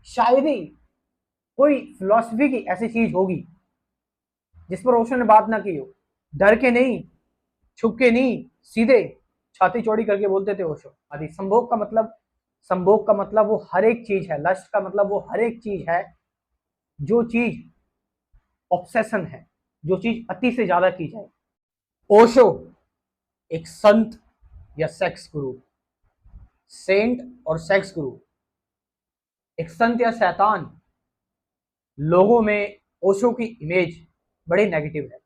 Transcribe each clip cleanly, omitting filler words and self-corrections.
शायरी कोई फिलॉसफी की ऐसी चीज होगी जिस पर ओशो ने बात ना की हो। डर के नहीं, छुप के नहीं, सीधे छाती चौड़ी करके बोलते थे ओशो। आदि संभोग का मतलब वो हर एक चीज है। लस्ट का मतलब वो हर एक चीज है जो चीज ऑब्सेशन है, जो चीज अति से ज्यादा की जाए। ओशो एक संत या सेक्स गुरु, सेंट और सेक्स गुरु, एक संत या शैतान, लोगों में ओशो की इमेज बड़ी नेगेटिव है।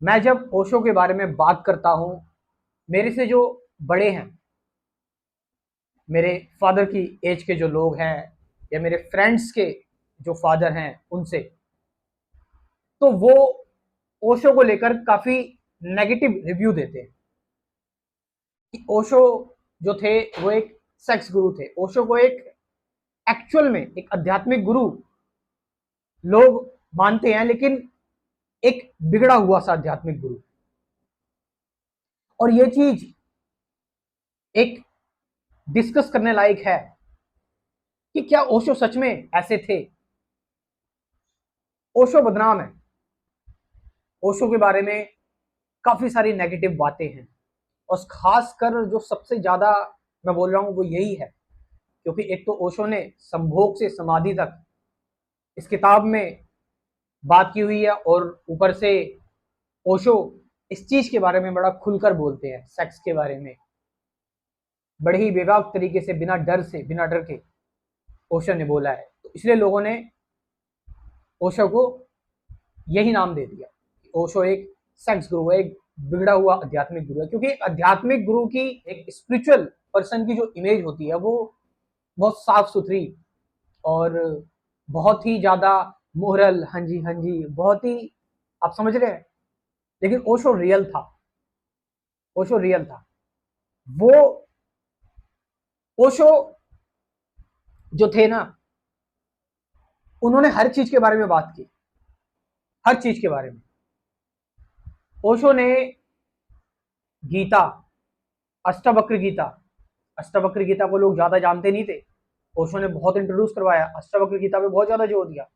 मैं जब ओशो के बारे में बात करता हूं, मेरे से जो बड़े हैं, मेरे फादर की एज के जो लोग हैं या मेरे फ्रेंड्स के जो फादर हैं उनसे, तो वो ओशो को लेकर काफी नेगेटिव रिव्यू देते हैं कि ओशो जो थे वो एक सेक्स गुरु थे। ओशो को एक एक्चुअल में एक आध्यात्मिक गुरु लोग मानते हैं, लेकिन एक बिगड़ा हुआ सा आध्यात्मिक गुरु। और ये चीज एक डिस्कस करने लायक है कि क्या ओशो सच में ऐसे थे। ओशो बदनाम है। ओशो के बारे में काफी सारी नेगेटिव बातें हैं, और खासकर जो सबसे ज्यादा मैं बोल रहा हूं वो यही है, क्योंकि एक तो ओशो ने संभोग से समाधि तक इस किताब में बात की हुई है, और ऊपर से ओशो इस चीज के बारे में बड़ा खुलकर बोलते हैं। सेक्स के बारे में बड़े ही बेबाक तरीके से, बिना डर के ओशो ने बोला है। तो इसलिए लोगों ने ओशो को यही नाम दे दिया। ओशो एक सेक्स गुरु है, एक बिगड़ा हुआ आध्यात्मिक गुरु है। क्योंकि आध्यात्मिक गुरु की, एक स्पिरिचुअल पर्सन की जो इमेज होती है वो बहुत साफ सुथरी और बहुत ही ज्यादा मोरल, हाँ जी हाँ जी, बहुत ही, आप समझ रहे हैं। लेकिन ओशो रियल था। ओशो रियल था। वो ओशो जो थे ना, उन्होंने हर चीज के बारे में बात की, हर चीज के बारे में। ओशो ने गीता, अष्टावक्र गीता, अष्टावक्र गीता को लोग ज्यादा जानते नहीं थे, ओशो ने बहुत इंट्रोड्यूस करवाया, अष्टावक्र गीता पे बहुत ज्यादा जोर दिया।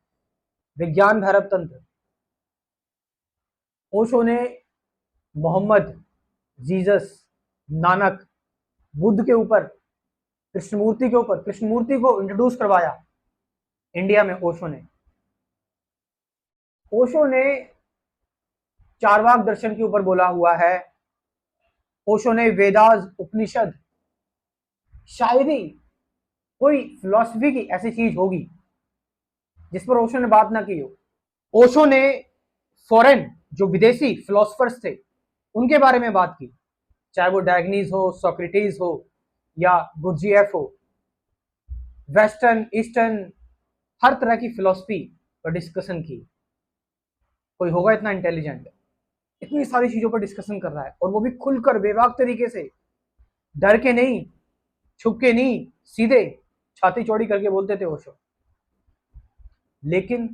विज्ञान भैरव तंत्र, ओशो ने मोहम्मद, जीसस, नानक, बुद्ध के ऊपर, कृष्णमूर्ति के ऊपर, कृष्णमूर्ति को इंट्रोड्यूस करवाया इंडिया में। ओशो ने चारवाक दर्शन के ऊपर बोला हुआ है। ओशो ने वेदास, उपनिषद, शायरी कोई फिलॉसफी की ऐसी चीज होगी जिस पर ओशो ने बात ना की हो। ओशो ने फॉरेन जो विदेशी फिलोसफर्स थे उनके बारे में बात की, चाहे वो डायगनीज हो, सोक्रेटिस हो या गुरजीएफ हो। वेस्टर्न, ईस्टर्न, हर तरह की फिलोसफी पर डिस्कशन की। कोई होगा इतना इंटेलिजेंट, इतनी सारी चीजों पर डिस्कशन कर रहा है, और वो भी खुलकर बेबाक तरीके से, डर के नहीं, छुप के नहीं, सीधे छाती चौड़ी करके बोलते थे ओशो। लेकिन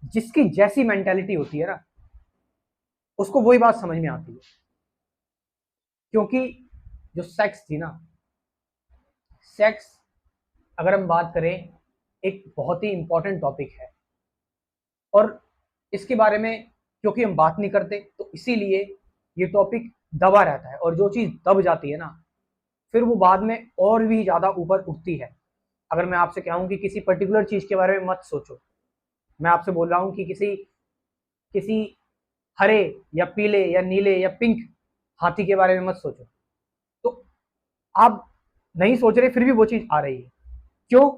जिसकी जैसी मेंटेलिटी होती है ना, उसको वही बात समझ में आती है। क्योंकि जो सेक्स थी ना, सेक्स, अगर हम बात करें, एक बहुत ही इंपॉर्टेंट टॉपिक है, और इसके बारे में क्योंकि हम बात नहीं करते तो इसीलिए ये टॉपिक दबा रहता है। और जो चीज दब जाती है ना, फिर वो बाद में और भी ज्यादा ऊपर उठती है। अगर मैं आपसे कहूं कि किसी पर्टिकुलर चीज के बारे में मत सोचो, मैं आपसे बोल रहा हूं कि किसी किसी हरे या पीले या नीले या पिंक हाथी के बारे में मत सोचो, तो आप नहीं सोच रहे फिर भी वो चीज आ रही है। क्यों?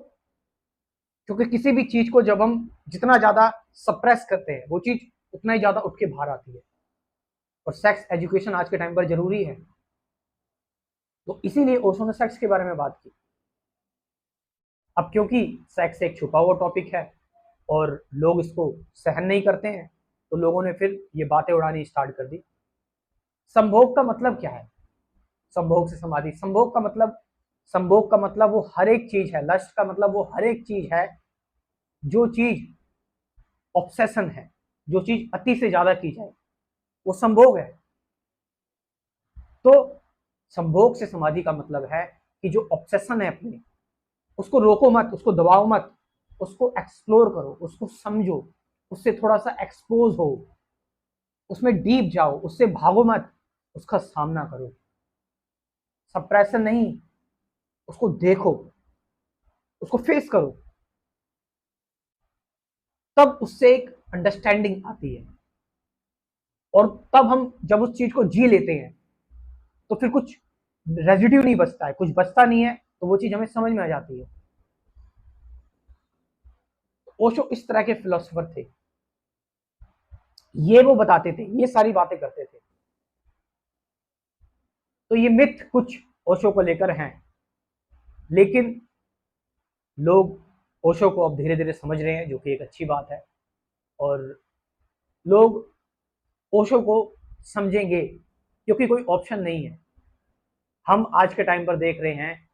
क्योंकि किसी भी चीज को जब हम जितना ज्यादा सप्रेस करते हैं, वो चीज उतना ही ज्यादा उठ के बाहर आती है। और सेक्स एजुकेशन आज के टाइम पर जरूरी है, तो इसीलिए ओशो ने सेक्स के बारे में बात की। अब क्योंकि सेक्स एक छुपा हुआ टॉपिक है और लोग इसको सहन नहीं करते हैं, तो लोगों ने फिर ये बातें उड़ानी स्टार्ट कर दी। संभोग का मतलब क्या है? संभोग से समाधि, संभोग का मतलब वो हर एक चीज है। लस्ट का मतलब वो हर एक चीज है जो चीज ऑब्सेशन है, जो चीज अति से ज्यादा की जाए, वो संभोग है। तो संभोग से समाधि का मतलब है कि जो ऑब्सेशन है अपनी, उसको रोको मत, उसको दबाओ मत, उसको एक्सप्लोर करो, उसको समझो, उससे थोड़ा सा एक्सपोज हो, उसमें डीप जाओ, उससे भागो मत, उसका सामना करो। सप्रेशन नहीं, उसको देखो, उसको फेस करो, तब उससे एक अंडरस्टैंडिंग आती है। और तब हम जब उस चीज को जी लेते हैं तो फिर कुछ रेजिड्यू नहीं बचता है, कुछ बचता नहीं है, तो वो चीज हमें समझ में आ जाती है। ओशो इस तरह के फिलोसोफर थे, ये वो बताते थे, ये सारी बातें करते थे। तो ये मिथ कुछ ओशो को लेकर हैं, लेकिन लोग ओशो को अब धीरे धीरे समझ रहे हैं, जो कि एक अच्छी बात है। और लोग ओशो को समझेंगे, क्योंकि कोई ऑप्शन नहीं है। हम आज के टाइम पर देख रहे हैं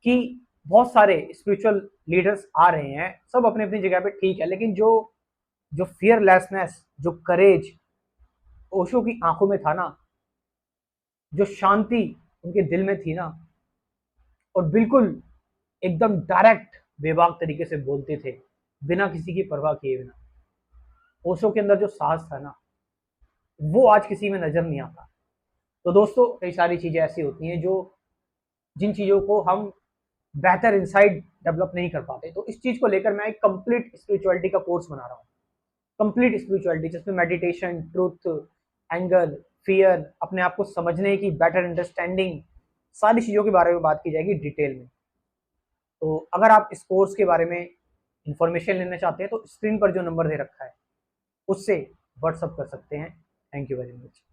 कि बहुत सारे स्पिरिचुअल लीडर्स आ रहे हैं, सब अपनी अपनी जगह पे ठीक है, लेकिन जो जो फियरलेसनेस, जो करेज ओशो की आंखों में था ना, जो शांति उनके दिल में थी ना, और बिल्कुल एकदम डायरेक्ट बेबाक तरीके से बोलते थे, बिना किसी की परवाह किए बिना। ओशो के अंदर जो साहस था ना, वो आज किसी में नजर नहीं आता। तो दोस्तों, कई सारी चीजें ऐसी होती हैं जो जिन चीजों को हम बेहतर इंसाइट डेवलप नहीं कर पाते। तो इस चीज को लेकर मैं एक कंप्लीट स्पिरिचुअलिटी का कोर्स बना रहा हूँ, कंप्लीट स्पिरिचुअलिटी, जिसमें मेडिटेशन, ट्रुथ, एंगर, फियर, अपने आप को समझने की बेटर अंडरस्टैंडिंग, सारी चीज़ों के बारे में बात की जाएगी डिटेल में। तो अगर आप इस कोर्स के बारे में इंफॉर्मेशन लेना चाहते हैं तो स्क्रीन पर जो नंबर दे रखा है उससे व्हाट्सअप कर सकते हैं। Thank you very much.